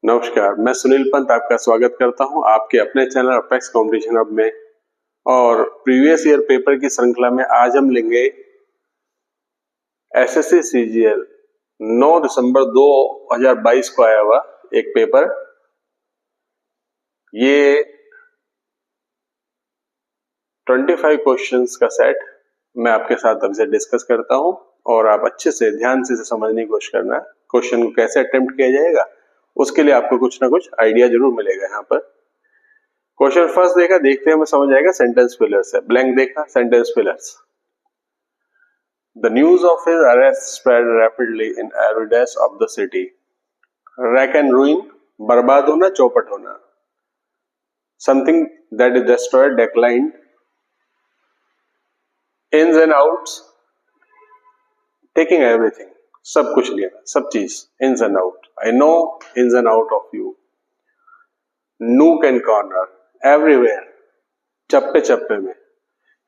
नमस्कार, मैं सुनील पंत आपका स्वागत करता हूं आपके अपने चैनल अपेक्स कंपटीशन हब में। और प्रीवियस ईयर पेपर की श्रृंखला में आज हम लेंगे एसएससी सीजीएल 9 दिसंबर 2022 को आया हुआ एक पेपर। ये 25 क्वेश्चंस का सेट मैं आपके साथ अब से डिस्कस करता हूं और आप अच्छे से ध्यान से समझने की कोशिश करना। क्वेश्चन को कैसे अटेम्प्ट किया जाएगा उसके लिए आपको कुछ ना कुछ आइडिया जरूर मिलेगा। यहाँ पर क्वेश्चन फर्स्ट देखा, देखते हैं हमें समझ आएगा। सेंटेंस फिलर्स है, ब्लैंक देखा, sentence fillers. The news of his arrest spread rapidly in every dash of the city. Rack and ruin, बर्बाद होना, चौपट होना। Something that is destroyed, declined. Ins and outs, taking everything, सब कुछ लिया, सब चीज। Ins and out, I know ins and out of you. Nook and corner, everywhere, चप्पे चप्पे में।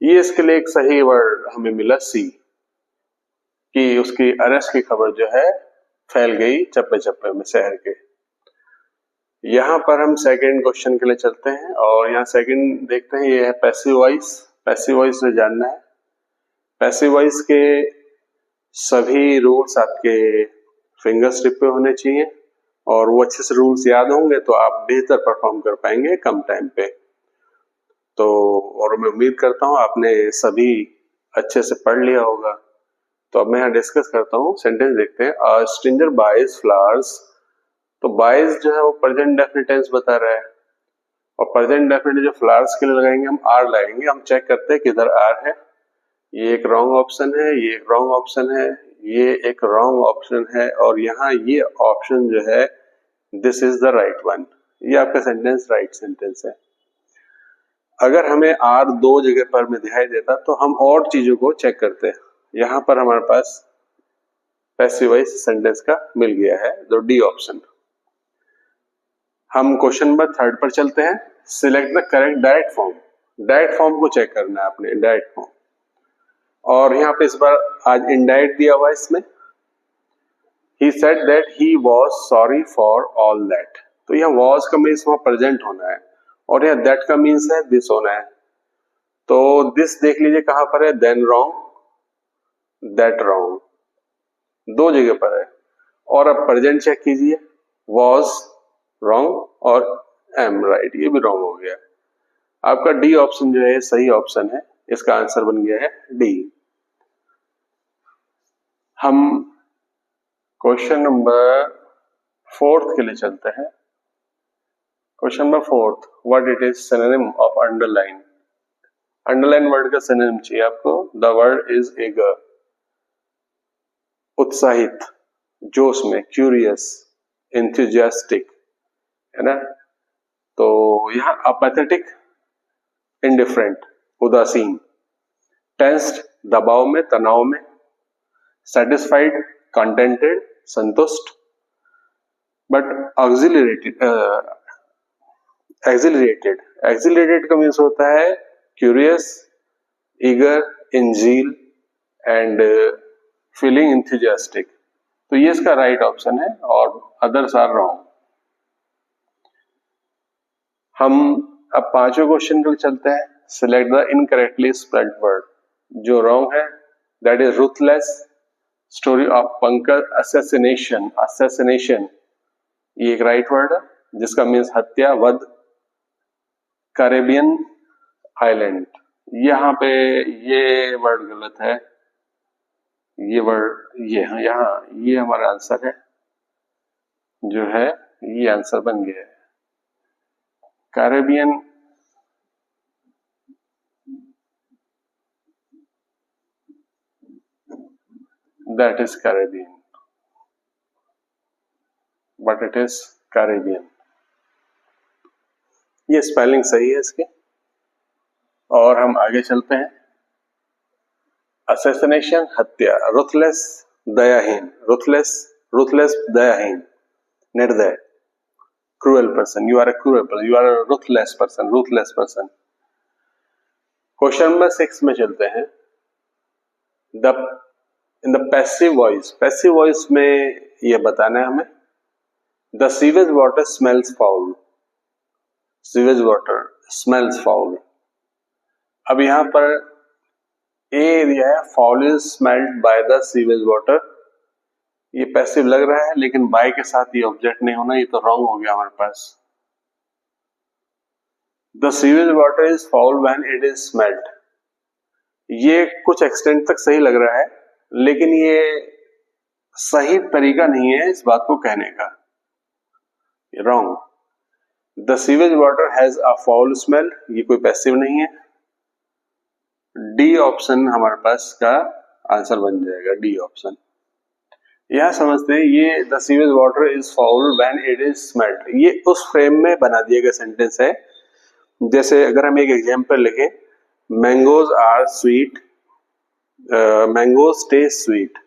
ये इसके लिए एक सही वर्ड हमें मिला सी, कि उसकी अरेस्ट की खबर जो है फैल गई चप्पे चप्पे में शहर के। यहां पर हम सेकंड क्वेश्चन के लिए चलते हैं और यहाँ सेकंड देखते हैं। ये है पैसिव वॉइस। पैसिव वॉइस से जानना है। पैसिव वॉइस के सभी रूल्स आपके फिंगर स्टिप पे होने चाहिए और वो अच्छे से रूल्स याद होंगे तो आप बेहतर परफॉर्म कर पाएंगे कम टाइम पे। तो और मैं उम्मीद करता हूं आपने सभी अच्छे से पढ़ लिया होगा। तो अब मैं यहाँ डिस्कस करता हूँ। सेंटेंस देखते हैं। A stranger buys flowers. तो बाइज जो है वो प्रेजेंट डेफिनिट टेंस बता रहा है और प्रेजेंट डेफिनिट जो फ्लावर्स के लिए लगाएंगे हम आर लगाएंगे। हम चेक करते हैं किधर आर है। ये एक रॉन्ग ऑप्शन है, ये एक रॉन्ग ऑप्शन है, ये एक रॉन्ग ऑप्शन है और यहाँ ये ऑप्शन जो है this is the right one. ये आपका सेंटेंस राइट सेंटेंस है। अगर हमें आर दो जगह पर में दिखाई देता तो हम और चीजों को चेक करते हैं। यहां पर हमारे पास पैसिव वॉइस सेंटेंस का मिल गया है, तो डी ऑप्शन। हम क्वेश्चन नंबर थर्ड पर चलते हैं। Select the correct direct form. Direct form को चेक करना है आपने, डायरेक्ट फॉर्म। और यहाँ पे इस बार आज इनडायरेक्ट दिया हुआ है इसमें। He said that he was sorry for all that। तो यह was का मीन्स वहां प्रेजेंट होना है और यह that का मीन्स है दिस होना है। तो दिस देख लीजिए कहां पर है, then wrong, that wrong, दो जगह पर है। और अब प्रेजेंट चेक कीजिए, was wrong और am right, ये भी wrong हो गया। आपका डी ऑप्शन जो है सही ऑप्शन है। इसका आंसर बन गया है डी। हम क्वेश्चन नंबर फोर्थ के लिए चलते हैं। Question number fourth, what it is synonym of underline. Underline word का सिनोनिम चाहिए आपको। The word is eager. उत्साहित, जोश में, क्यूरियस, एंथुजियास्टिक, है ना। तो यहां अपैथेटिक, इंडिफरेंट, उदासीन। टेंस्ड, दबाव में, तनाव में। सेटिस्फाइड, कंटेंटेड, संतुष्ट। बट एक्सिलरेटेड, एक्सिलरेटेड का मीन्स होता है curious, eager, in zeal and feeling enthusiastic। तो ये इसका राइट ऑप्शन है और अदर्स आर रॉन्ग। हम अब पांचवें क्वेश्चन के लिए चलते हैं। Select the incorrectly spelled word. जो रॉन्ग है that is ruthless, story of Pankaj, assassination. Assassination ये एक राइट वर्ड है जिसका मीन्स हत्या, वध। कैरेबियन आइलैंड, यहाँ पे ये वर्ड गलत है। ये वर्ड ये यहाँ ये हमारा आंसर है जो है, ये आंसर बन गया है Caribbean. That is Caribbean, but it is Caribbean. ये स्पेलिंग सही है इसके। और हम आगे चलते हैं। असैसिनेशन, हत्या। रुथलेस, दयाहीन। रुथलेस, रुथलेस, दयाहीन, निर्दय, cruel person. You are a cruel person, you are a ruthless person, ruthless person. Question number 6 में चलते हैं। In the passive voice. Passive voice में यह बताना है हमें the sewage water smells foul, sewage water smells foul. अब यहां पर ए दिया है, foul is smelled by the sewage water. ये पैसिव लग रहा है, लेकिन बाय के साथ ये ऑब्जेक्ट नहीं होना, ये तो रॉन्ग हो गया हमारे पास। The sewage water is foul when it is smelled, ये कुछ एक्सटेंट तक सही लग रहा है, लेकिन ये सही तरीका नहीं है इस बात को कहने का, wrong. The sewage water has a foul smell, ये कोई पैसिव नहीं है। डी ऑप्शन हमारे पास का आंसर बन जाएगा, डी ऑप्शन। यह समझते हैं, ये the sewage water is foul when it is smelled, ये उस फ्रेम में बना दिया गया सेंटेंस है। जैसे अगर हम एक एग्जांपल लिखें, mangoes are sweet, mangoes taste sweet,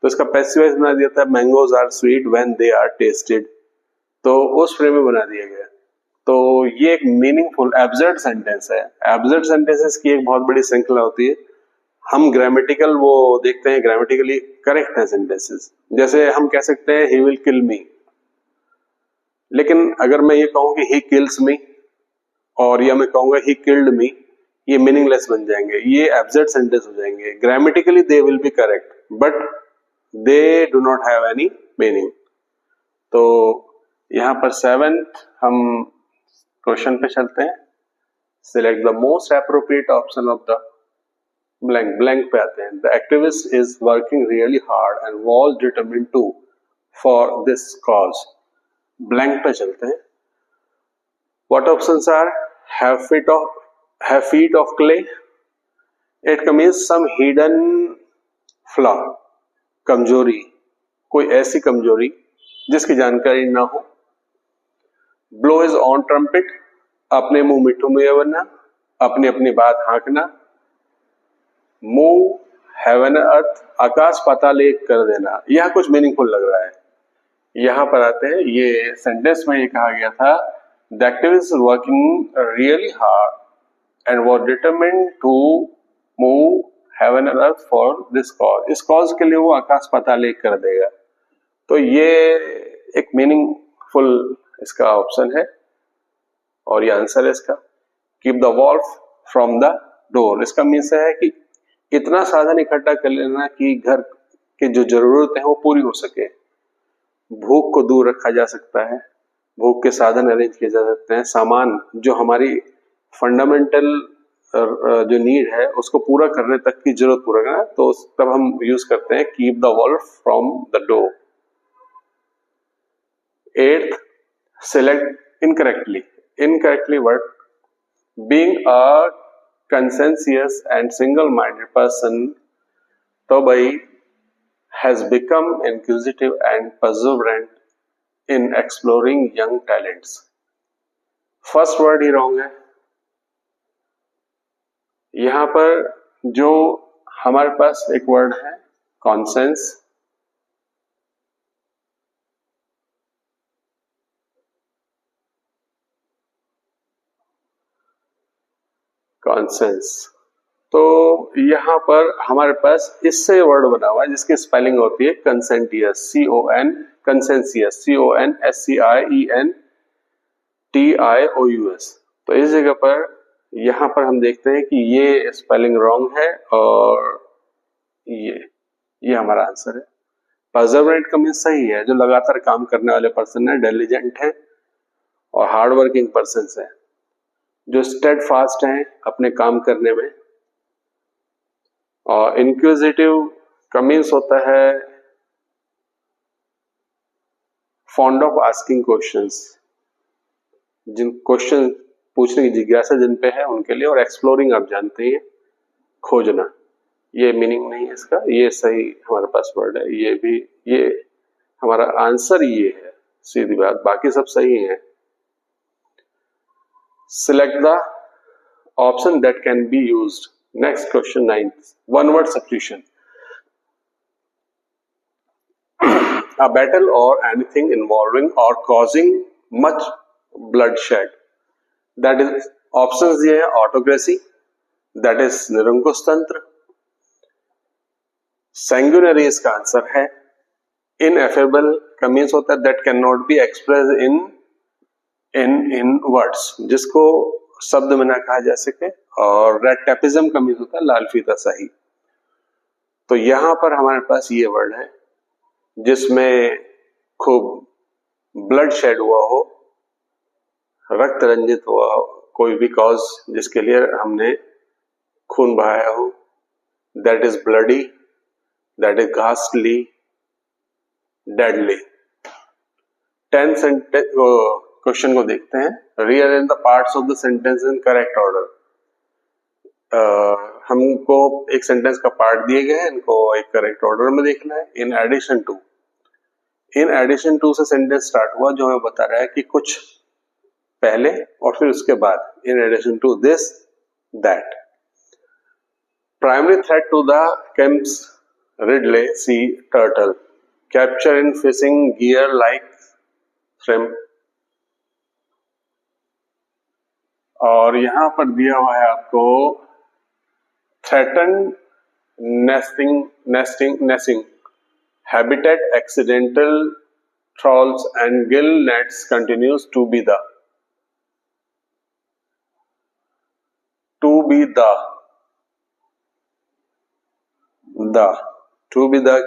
तो इसका पैसिव वॉइस बना दिया था, mangoes are sweet when they are tasted, तो उस फ्रेम में बना दिया गया। तो ये एक मीनिंगफुल एब्सर्ड सेंटेंस है। एब्सर्ड सेंटेंसेस की एक बहुत बड़ी श्रृंखला होती है। हम ग्रामेटिकल वो देखते हैं, ग्रामेटिकली करेक्ट है सेंटेंसेस। जैसे हम कह सकते हैं ही विल किल मी, लेकिन अगर मैं ये कहूं कि ही किल्स मी, और या मैं कहूंगा ही किल्ड मी, ये मीनिंगलेस बन जाएंगे, ये एब्सर्ड सेंटेंस हो जाएंगे। Grammatically they will be correct, but they do not have any meaning. तो यहां पर 7th हम क्वेश्चन पे चलते हैं। Select the most appropriate option of the blank, blank पे आते हैं। The activist is working really hard and was determined to for this cause, blank पे चलते हैं। What options are, have feet of clay, it means some hidden flaw, कमजोरी, कोई ऐसी कमजोरी जिसकी जानकारी ना हो। blow his own trumpet, अपने मुंह मिट्ठू में बनना, अपनी अपनी बात हाँकना। move heaven earth, आकाश पाताल एक कर देना, यह कुछ मीनिंगफुल लग रहा है। यहां पर आते हैं, ये सेंटेंस में ये कहा गया था, the activist is working really hard and was determined to move heaven and earth for this cause, इस cause के लिए वो आकाश पाताल एक कर देगा। तो ये एक मीनिंगफुल इसका ऑप्शन है, और ये आंसर है इसका। Keep the wolf from the door, इसका मीन्स है कि इतना साधन इकट्ठा कर लेना कि घर के जो जरूरत है वो पूरी हो सके। भूख को दूर रखा जा सकता है, भूख के साधन अरेंज किए जा सकते हैं, सामान जो हमारी फंडामेंटल जो नीड है उसको पूरा करने तक की जरूरत पूरा करना, तो तब हम यूज करते हैं keep the wolf from the door. 8th, select incorrectly, incorrectly word, being a conscientious and single-minded person, Tobai has become inquisitive and perseverant in exploring young talents. First word he wrong है। यहां पर जो हमारे पास एक word है conscience, conscience, तो यहां पर हमारे पास इससे वर्ड बना हुआ है जिसकी स्पेलिंग होती है कंसेंटियस, CON, कंसेंसियस, CONSCIENTIOUS। तो इस जगह पर यहां पर हम देखते हैं कि ये स्पेलिंग रॉन्ग है, और ये हमारा आंसर है। परसेवरेंट का मीन्स सही है, जो लगातार काम करने वाले पर्सन है, डिलिजेंट है और हार्ड वर्किंग पर्सन है, जो स्टेडफास्ट हैं अपने काम करने में। और इंक्विजिटिव का मीन्स होता है फॉन्ड ऑफ आस्किंग क्वेश्चंस, जिन क्वेश्चन पूछने की जिज्ञासा जिन पे है उनके लिए। और एक्सप्लोरिंग आप जानते हैं, खोजना, ये मीनिंग नहीं है इसका, ये सही हमारे पास वर्ड है। ये भी, ये हमारा आंसर ये है, सीधी बात, बाकी सब सही है। Select the option that can be used. Next question 9th, one word substitution. A battle or anything involving or causing much bloodshed. That is, options दिए हैं autocracy, that is निरंकुश तंत्र, sanguinary इसका आंसर है, इनएफेबल का means होता है that can not be express in words, जिसको शब्द में ना कहा जा सके। और रेड टेपिज्म का मीन्स होता है लाल फीता शाही। तो यहां पर हमारे पास ये वर्ड है जिसमें खूब ब्लड शेड हुआ हो, रक्त रंजित हुआ हो, कोई भी कॉज जिसके लिए हमने खून बहाया हो, that is bloody, that is ghastly, deadly. 10 sentence question को देखते हैं। Rearrange the parts of the sentence in correct order. हमको एक सेंटेंस का पार्ट दिए गए हैं, इनको एक करेक्ट ऑर्डर में देखना है। इन एडिशन टू से सेंटेंस स्टार्ट हुआ जो हमें बता रहा है कि कुछ पहले और फिर उसके बाद। In addition to this, that. Primary threat to the Kemp's Ridley sea turtle, capture in fishing gear like shrimp. और यहां पर दिया हुआ है आपको threaten nesting habitat accidental trawls and gill nets continues to be the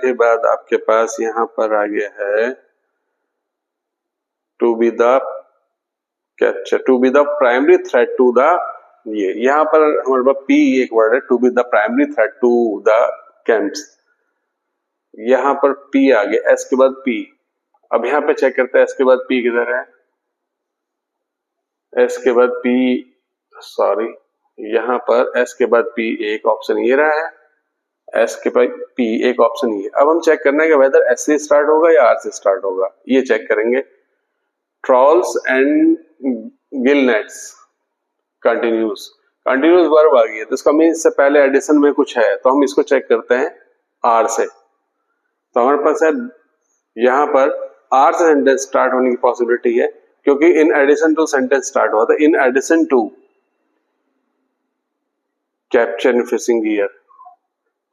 के बाद आपके पास यहां पर आ गया है to be the primary threat to the, ये यहां पर हमारे पास P एक वर्ड है, to be the primary threat to the camps। यहां पर P आ गया, S के बाद P। अब यहां पे चेक करते हैं S के बाद P किधर है। S के बाद P, सॉरी, यहां पर S के बाद P एक ऑप्शन ये रहा है, S के बाद P एक ऑप्शन ये। अब हम चेक करना है कि वेदर S से स्टार्ट होगा या R से स्टार्ट होगा, ये चेक करेंगे। Trolls and gill nets continuous verb आ गई है, तो इसका मीन इससे पहले एडिशन में कुछ है, तो हम इसको चेक करते हैं आर से। तो हमारे पास है यहां पर आर से सेंटेंस स्टार्ट होने की पॉसिबिलिटी है, क्योंकि in addition to sentence start हुआ था। In addition to capture in fishing gear,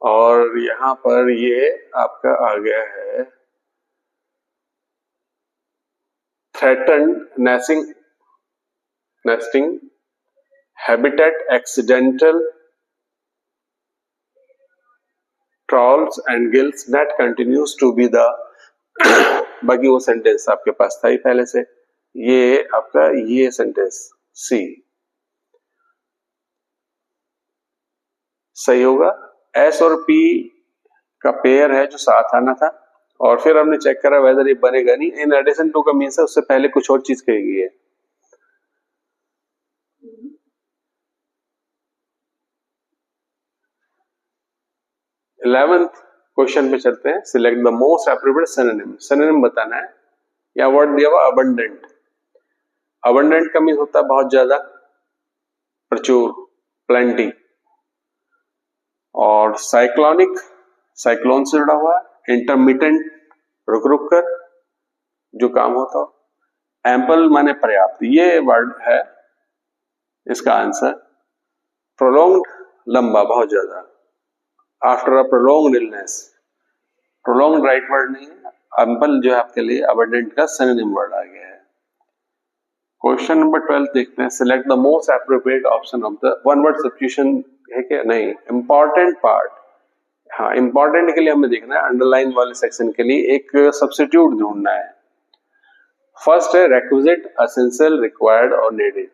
और यहां पर ये आपका आ गया है threatened nesting habitat accidental trawls and gills net continues to be the बाकी वो सेंटेंस आपके पास था ही पहले से। ये आपका ये सेंटेंस सी सही होगा। एस और पी का पेयर है जो साथ आना था, और फिर हमने चेक करा वेदर ये बनेगा नहीं। इन एडिशन टू का मीन्स है उससे पहले कुछ और चीज कही गई है। इलेवेंथ क्वेश्चन पे चलते हैं। Select the most appropriate synonym. Synonym बताना है। या वर्ड दिया हुआ अबंडेंट। अबंडेंट का मीन्स होता है बहुत ज्यादा, प्रचुर, प्लेंटी। और साइक्लोनिक, साइक्लोन से जुड़ा हुआ। इंटरमिटेंट, रुक रुक कर जो काम होता हो। एम्पल माने पर्याप्त, ये वर्ड है इसका आंसर। प्रोलॉन्ग्ड, लंबा, बहुत ज्यादा। After a prolonged illness, prolonged right word नहीं है। एम्पल जो है आपके लिए अबंडेंट का सिनोनिम वर्ड आ गया है। क्वेश्चन नंबर 12 देखते हैं। Select the most appropriate option of the one word substitution है क्या? नहीं। इंपॉर्टेंट पार्ट, हाँ इंपॉर्टेंट के लिए हमें देखना है, अंडरलाइन वाले सेक्शन के लिए एक सब्स्टिट्यूट ढूंढना है। फर्स्ट है रेक्विजिट, एसेंशियल, रिक्वायर्ड और नीडेड।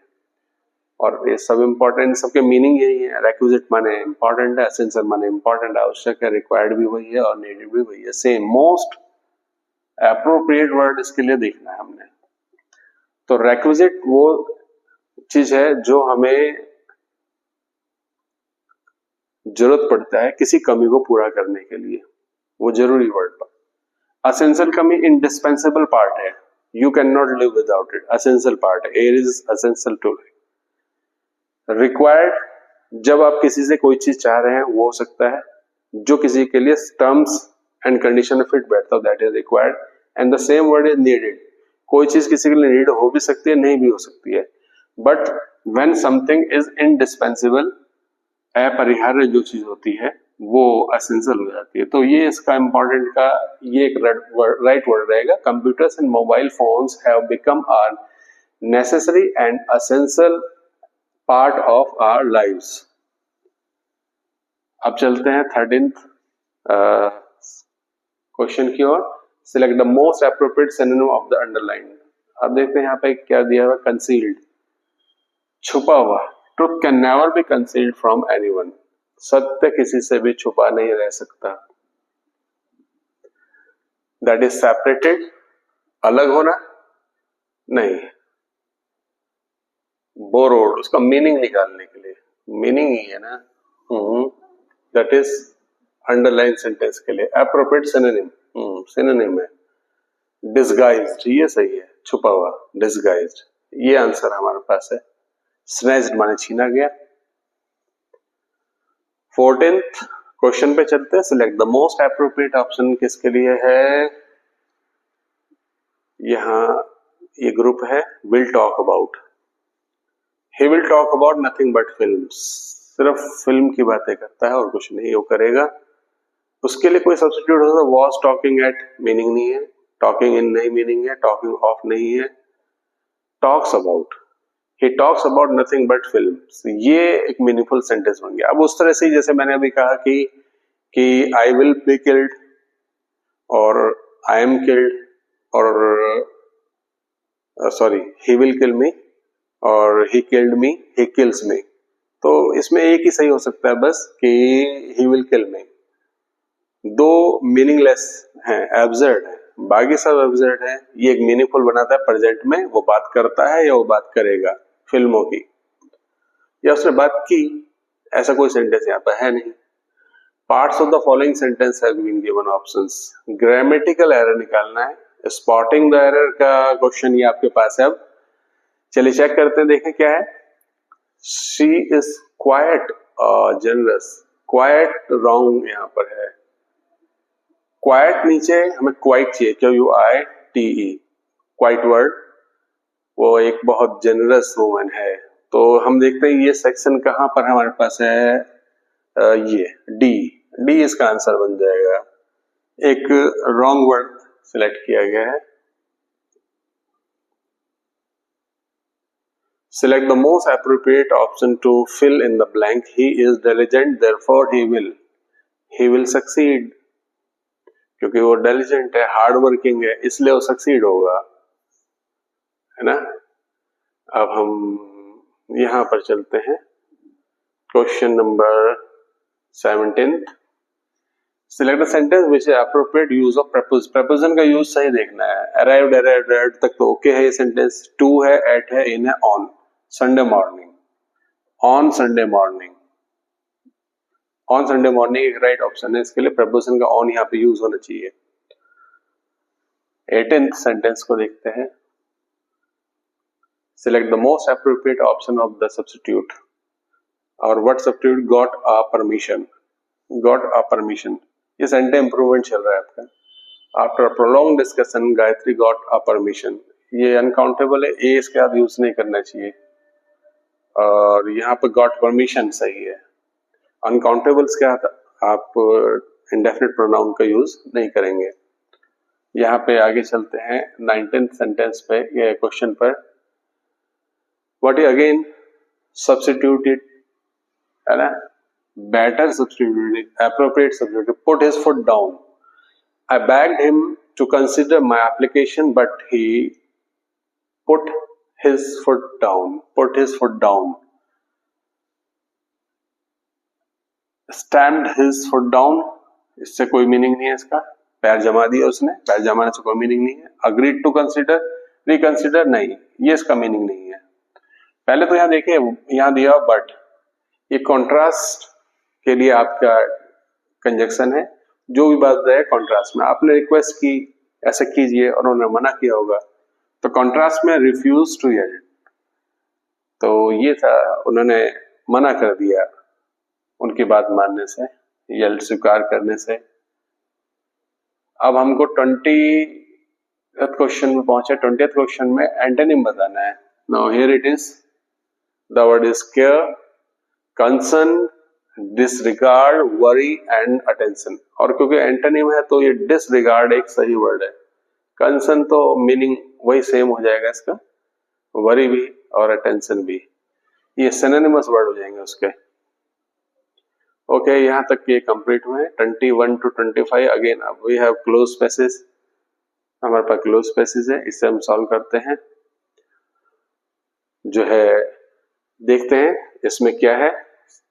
और ये सब इंपॉर्टेंट, सबके मीनिंग यही है। रेक्विजिट माने इंपॉर्टेंट है, एसेंशियल माने इंपॉर्टेंट आवश्यक है, रिक्वायर्ड भी वही है और नीडेड भी वही है, सेम। मोस्ट एप्रोप्रिएट वर्ड इसके लिए देखना है हमने। तो रेक्विजिट वो चीज है जो हमें जरूरत पड़ता है किसी कमी को पूरा करने के लिए, वो जरूरी वर्ड पर। एसेंशियल कमी इंडिस्पेंसिबल पार्ट है, you can not live without it, essential part है, air is essential to live. Required, जब आप किसी से कोई चीज चाह रहे हैं वो हो सकता है, जो किसी के लिए टर्म्स एंड कंडीशन में फिट बैठता हो, that is required. And the same word is needed, कोई चीज किसी के लिए नीड हो भी सकती है, नहीं भी हो सकती है। But when something is indispensable, अपरिहार्य जो चीज होती है वो असेंशियल हो जाती है। तो ये इसका इम्पोर्टेंट का ये एक राइट वर्ड रहेगा। Computers and mobile phones have become are necessary and essential part of our lives. अब चलते हैं 13th क्वेश्चन की ओर। Select the most appropriate synonym of the underline. अब देखते हैं यहाँ पे क्या दिया हुआ, कंसील्ड, छुपा हुआ। Truth can never be concealed from anyone. सत्य किसी से भी छुपा नहीं रह सकता। दैट इज सेपरेटेड, अलग होना नहीं। बोरोड, उसका मीनिंग निकालने के लिए, मीनिंग ही है ना, दैट इज अंडरलाइन सेंटेंस के लिए एप्रोप्रिएट सिनोनिम, सिनोनिम है। डिसगाइज्ड, ये सही है, छुपा हुआ, डिसगाइज्ड, ये आंसर हमारे पास है। स्नैच्ड माने छीना गया। 14th क्वेश्चन पे चलते हैं। Select the most appropriate option किसके लिए है, यहां ये ग्रुप है will talk about. He will talk about nothing but films, सिर्फ फिल्म की बातें करता है और कुछ नहीं वो करेगा। उसके लिए कोई सब्स्टिट्यूट होता है, वॉज टॉकिंग एट, मीनिंग नहीं है। टॉकिंग इन नहीं मीनिंग है। टॉकिंग ऑफ नहीं है। Talks about, he talks about nothing but films, ये एक मीनिंगफुल सेंटेंस बन गया। अब उस तरह से जैसे मैंने अभी कहा कि आई विल बी किल्ड और आई एम किल्ड और सॉरी ही विल किल मी और he killed me, he kills मी, तो इसमें एक ही सही हो सकता है बस कि ही विल किल मी। दो मीनिंगलेस हैं, एब्सर्ड है, बाकी सब एब्सर्ड है। ये एक मीनिंगफुल बनाता है प्रेजेंट में, वो बात करता है या वो बात करेगा फिल्मों की, या उसने बात की, ऐसा कोई सेंटेंस यहाँ पर है नहीं। Parts of the following sentence have been given options. Grammatical error निकालना है। स्पॉटिंग द एरर का क्वेश्चन ये आपके पास है। अब चलिए चेक करते हैं, देखें क्या है। She is quite generous, quite wrong यहाँ पर है। क्वाइट नीचे हमें क्वाइट चाहिए, QUITE, क्वाइट वर्ड, वो एक बहुत जेनरस वुमन है। तो हम देखते हैं ये सेक्शन कहां पर हमारे पास है, ये डी इसका आंसर बन जाएगा। एक रॉन्ग वर्ड सिलेक्ट किया गया है। Select the most appropriate option to fill in the blank. He is diligent, therefore he will succeed. क्योंकि वो diligent है, हार्ड वर्किंग है, इसलिए वो सक्सीड होगा, है ना। अब हम यहां पर चलते हैं question number 17th। Select a sentence which is appropriate use of preposition. preposition का यूज सही देखना है। arrived तक तो ओके है ये सेंटेंस। to है, at है, in है, on। Sunday morning, on Sunday morning, on Sunday morning एक राइट ऑप्शन है। इसके लिए प्रपोजिशन का ऑन यहाँ पे यूज होना चाहिए। 18th सेंटेंस को देखते हैं। Select the most appropriate option of the substitute, और what substitute got a permission, got a permission, ये सेंटेंस इंप्रूवमेंट चल रहा है आपका। After prolong discussion Gayatri got a permission, ये अनकाउंटेबल है, ए इसके बाद यूज नहीं करना चाहिए। और यहाँ पे गॉट परमिशन सही है। अनकाउंटेबल्स क्या था, आप इंडेफिनिट प्रोनाउन का यूज नहीं करेंगे। यहाँ पे आगे चलते हैं 19th सेंटेंस पे, ये क्वेश्चन पर। व्हाट इज अगेन सब्स्टिट्यूटेड, है ना, better substituted, appropriate substituted, put his foot down. I begged him to consider my application but he put his foot down, put his foot down, stamped his foot down, इससे कोई meaning नहीं है इसका, पैर जमा दिया उसने, पैर जमाने से कोई मीनिंग नहीं है। agreed to consider, reconsider नहीं, ये इसका मीनिंग नहीं है। पहले तो यहाँ देखिए, यहाँ दिया बट, ये कॉन्ट्रास्ट के लिए आपका कंजक्शन है। जो भी बात है कॉन्ट्रास्ट में, आपने रिक्वेस्ट की ऐसा कीजिए और उन्होंने मना किया होगा, तो कॉन्ट्रास्ट में रिफ्यूज टू यील्ड, तो ये था उन्होंने मना कर दिया उनकी बात मानने से, यील्ड स्वीकार करने से। अब हमको 20th क्वेश्चन में पहुंचे। 20th क्वेश्चन में एंटोनिम बताना है। Now here it is, the word is care, concern, disregard, worry and attention. और क्योंकि एंटोनिम है तो ये डिसरिगार्ड एक सही वर्ड है। कंसर्न तो मीनिंग वही सेम हो जाएगा इसका, वरी भी और अटेंशन भी, ये सिनोनिमस वर्ड हो जाएंगे उसके। ओके, यहां तक ये कंप्लीट हुए 21 to 25। अगेन अब वी हैव क्लोज स्पेसेस, हमारे पास क्लोज स्पेसेस है, इसे हम सॉल्व करते हैं। जो है देखते हैं इसमें क्या है।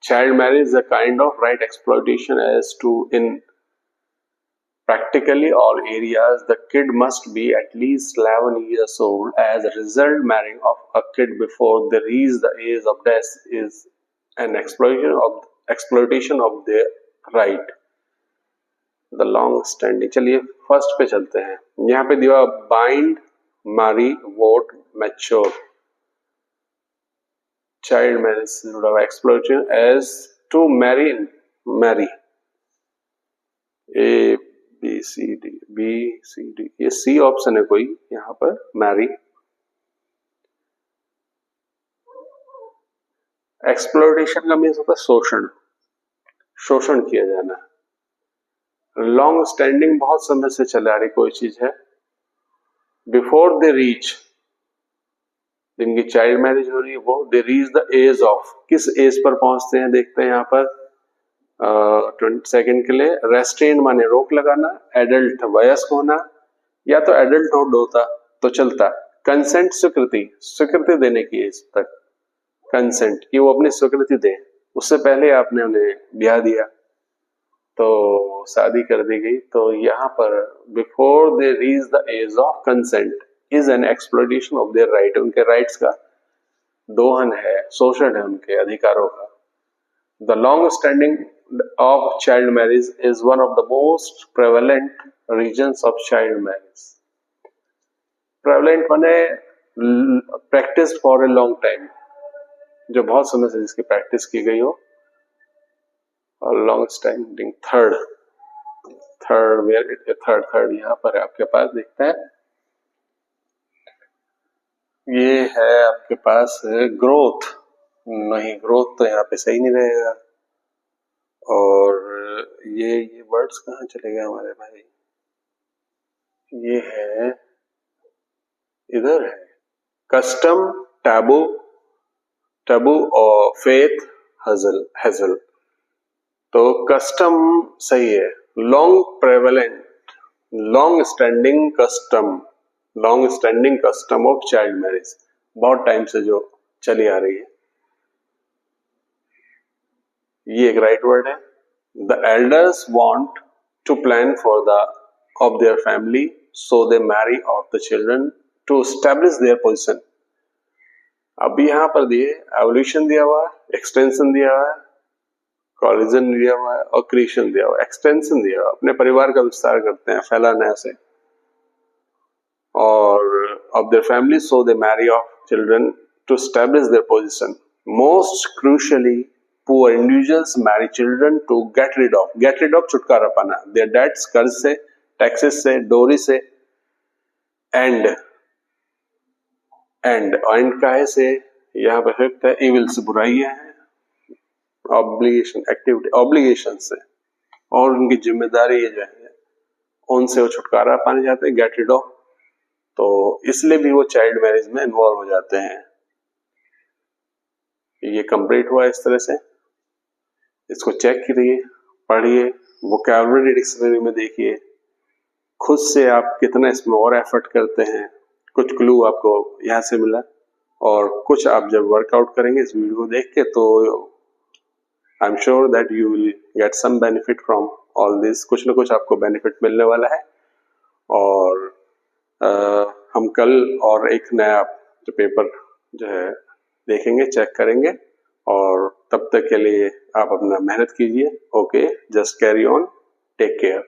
Child marriage is a kind of right exploitation age to in practically all areas the kid must be at least 11 years old. As a result, marrying of a kid before they reach the age of death is an exploitation of their right. The long standing, चलिए first पे चलते हैं। यहाँ पे दिया bind, marry, vote, mature. Child marriage exploitation age to marry, A B C D, ये C option है कोई यहाँ पर, मैरी। एक्सप्लोइटेशन का मीन्स होता है शोषण, शोषण किया जाना। लॉन्ग स्टैंडिंग बहुत समय से चला रही कोई चीज है। बिफोर दे रीच, जिनकी चाइल्ड मैरिज हो रही है वो they reach the age of, किस एज पर पहुंचते हैं देखते हैं यहाँ पर 20 सेकेंड के लिए। रेस्ट्रेन माने रोक लगाना, एडल्ट वयस्क होना, या तो एडल्टहुड होता तो चलता। कंसेंट स्वीकृति, स्वीकृति देने की एज तक, कंसेंट कि वो अपनी स्वीकृति दे, उससे पहले आपने उन्हें ब्याह दिया तो शादी कर दी गई। तो यहाँ पर before they reach the age of consent is an exploitation of their right, उनके राइट्स का दोहन है, शोषण है उनके अधिकारों का। The long standing of child marriage is one of the most prevalent regions of child marriage. Prevalent माने practiced for a long time, जो बहुत समय से जिसकी प्रैक्टिस की गई हो। और लॉन्ग स्टैंडिंग थर्ड यहाँ पर आपके पास दिखता है, ये है आपके पास ग्रोथ। नहीं, ग्रोथ तो यहाँ पे सही नहीं रहेगा। और ये वर्ड्स कहाँ चले गए हमारे भाई, ये है इधर है कस्टम, टैबू और फेथ, हेजल। तो कस्टम सही है। Long prevalent, long standing custom of child marriage, बहुत टाइम से जो चली आ रही है, ये एक राइट वर्ड है। The elders want to plan for the of their family so they marry off the children to establish their position. अब यहाँ पर दिए एवोल्यूशन दिया हुआ है, एक्सटेंशन दिया हुआ है, कॉलिजन दिया हुआ है और क्रिएशन दिया हुआ है। एक्सटेंशन दिया हुआ है, अपने परिवार का विस्तार करते हैं, फैलाने से। और of their family so they marry of children to establish their position. Most crucially poor individuals marry children to get rid of छुटकारा पाना, their debts, कर्ज से, टैक्सेस से, डोरी से, एंड काहे से, यहाँ पर फिफ्थ है इविल्स, बुराइयां हैं, ऑब्लिगेशन से, और उनकी जिम्मेदारी जो है उनसे वो छुटकारा पाने जाते हैं, गेट रिड ऑफ। तो इसलिए भी वो चाइल्ड मैरिज में इन्वॉल्व हो जाते हैं। ये कंप्लीट हुआ इस तरह से। इसको चेक करिए, पढ़िए, वोकैबुलरी डिक्शनरी में देखिए, खुद से आप कितना इसमें और एफर्ट करते हैं। कुछ क्लू आपको यहाँ से मिला, और कुछ आप जब वर्कआउट करेंगे इस वीडियो को देख के तो I am sure that you will get some benefit from all this. कुछ ना कुछ आपको बेनिफिट मिलने वाला है। और हम कल और एक नया जो पेपर जो है देखेंगे, चेक करेंगे। और तब तक के लिए आप अपना मेहनत कीजिए। Okay, just carry on, take care.